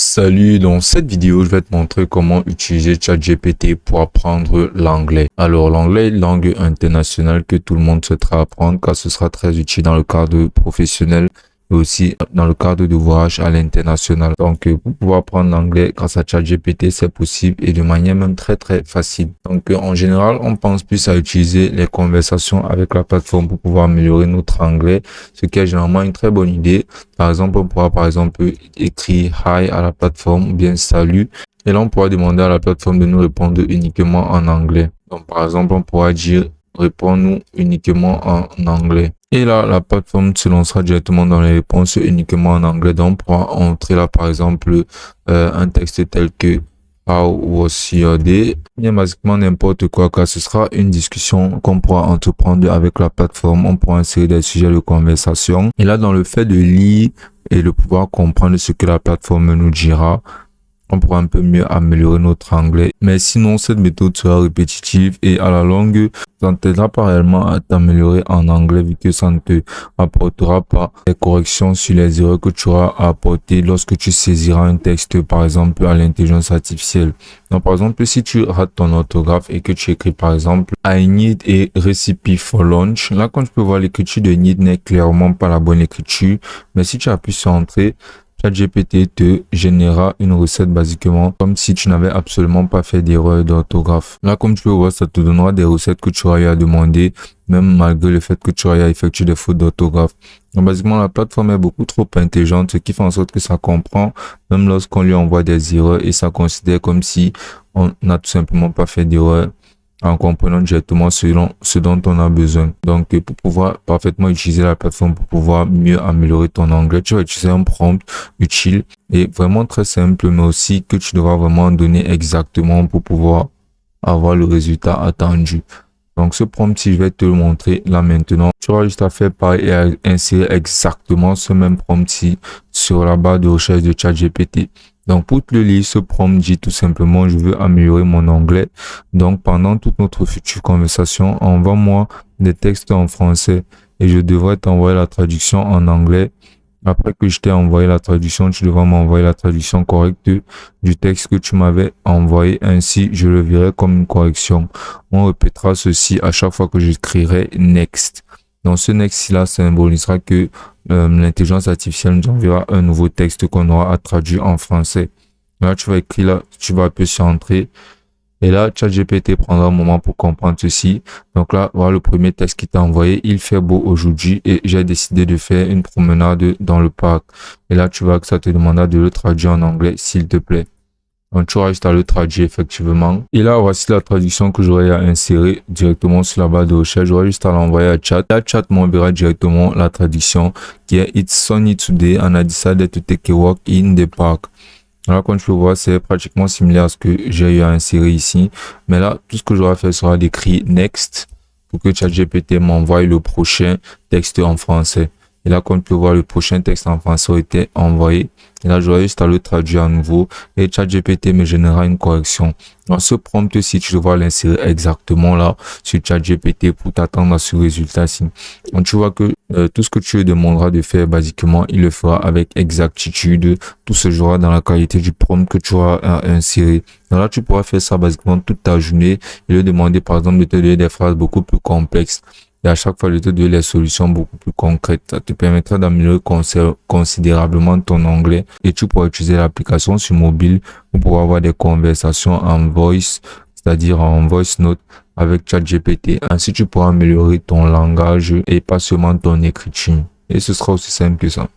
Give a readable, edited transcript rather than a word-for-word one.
Salut, dans cette vidéo, je vais te montrer comment utiliser ChatGPT pour apprendre l'anglais. Alors, l'anglais est une langue internationale que tout le monde souhaitera apprendre car ce sera très utile dans le cadre professionnel et aussi dans le cadre de voyage à l'international. Donc, pour pouvoir apprendre l'anglais grâce à ChatGPT, c'est possible et de manière même très facile. Donc, en général, on pense plus à utiliser les conversations avec la plateforme pour pouvoir améliorer notre anglais, ce qui est généralement une très bonne idée. Par exemple, on pourra écrire hi à la plateforme ou bien salut. Et là, on pourra demander à la plateforme de nous répondre uniquement en anglais. Donc, par exemple, on pourra dire réponds-nous uniquement en anglais. Et là, la plateforme se lancera directement dans les réponses uniquement en anglais. Donc, on pourra entrer là, par exemple, un texte tel que How was your day? Bien, basiquement n'importe quoi, car ce sera une discussion qu'on pourra entreprendre avec la plateforme. On pourra insérer des sujets de conversation. Et là, dans le fait de lire et de pouvoir comprendre ce que la plateforme nous dira, on pourra un peu mieux améliorer notre anglais. Mais sinon, cette méthode sera répétitive et à la longue, ça ne t'aidera pas réellement à t'améliorer en anglais vu que ça ne te apportera pas des corrections sur les erreurs que tu auras à apporter lorsque tu saisiras un texte, par exemple, à l'intelligence artificielle. Donc, par exemple, si tu rates ton orthographe et que tu écris, par exemple, I need a recipe for lunch, là, quand tu peux voir l'écriture de need n'est clairement pas la bonne écriture, mais si tu appuies sur entrée, ChatGPT te générera une recette basiquement comme si tu n'avais absolument pas fait d'erreur d'orthographe. Là, comme tu peux voir, ça te donnera des recettes que tu auras eu à demander, même malgré le fait que tu auras eu à effectuer des fautes d'orthographe. Donc, basiquement, la plateforme est beaucoup trop intelligente, ce qui fait en sorte que ça comprend, même lorsqu'on lui envoie des erreurs et ça considère comme si on n'a tout simplement pas fait d'erreur, en comprenant directement ce dont on a besoin. Donc, pour pouvoir parfaitement utiliser la plateforme, pour pouvoir mieux améliorer ton anglais, tu vas utiliser un prompt utile et vraiment très simple, mais aussi que tu devras vraiment donner exactement pour pouvoir avoir le résultat attendu. Donc, ce prompt, si je vais te le montrer là maintenant, tu auras juste à faire pareil et à insérer exactement ce même prompt-ci sur la barre de recherche de ChatGPT. Donc, pour te le lire, ce prompt dit tout simplement, je veux améliorer mon anglais. Donc, pendant toute notre future conversation, envoie-moi des textes en français et je devrais t'envoyer la traduction en anglais. Après que je t'ai envoyé la traduction, tu devras m'envoyer la traduction correcte du texte que tu m'avais envoyé. Ainsi, je le verrai comme une correction. On répétera ceci à chaque fois que j'écrirai next. Donc, ce next-là symbolisera que l'intelligence artificielle nous enverra un nouveau texte qu'on aura à traduire en français. Là, tu vas écrire là, tu vas appuyer sur entrée. Et là, ChatGPT prendra un moment pour comprendre ceci. Donc là, voilà le premier texte qui t'a envoyé. Il fait beau aujourd'hui et j'ai décidé de faire une promenade dans le parc. Et là, tu vois que ça te demandera de le traduire en anglais, s'il te plaît. Donc, tu auras juste à le traduire effectivement. Et là, voici la traduction que j'aurai à insérer directement sur la barre de recherche. J'aurai juste à l'envoyer à Chat. La Chat m'enverra directement la traduction qui est It's sunny today and I decided to take a walk in the park. Alors, comme tu peux voir, c'est pratiquement similaire à ce que j'ai eu à insérer ici. Mais là, tout ce que j'aurai à faire sera d'écrire next pour que ChatGPT m'envoie le prochain texte en français. Et là, comme tu peux voir, le prochain texte en français a été envoyé. Et là, j'aurai juste à le traduire à nouveau. Et ChatGPT me générera une correction. Dans ce prompt-ci, tu devras l'insérer exactement là sur ChatGPT pour t'attendre à ce résultat-ci. Donc, tu vois que tout ce que tu lui demanderas de faire, basiquement, il le fera avec exactitude. Tout se jouera dans la qualité du prompt que tu auras inséré. Donc là, tu pourras faire ça basiquement toute ta journée et lui demander, par exemple, de te donner des phrases beaucoup plus complexes. Et à chaque fois, de te donner les solutions beaucoup plus concrètes. Ça te permettra d'améliorer considérablement ton anglais. Et tu pourras utiliser l'application sur mobile pour pouvoir avoir des conversations en voice, c'est-à-dire en voice note avec ChatGPT. Ainsi, tu pourras améliorer ton langage et pas seulement ton écriture. Et ce sera aussi simple que ça.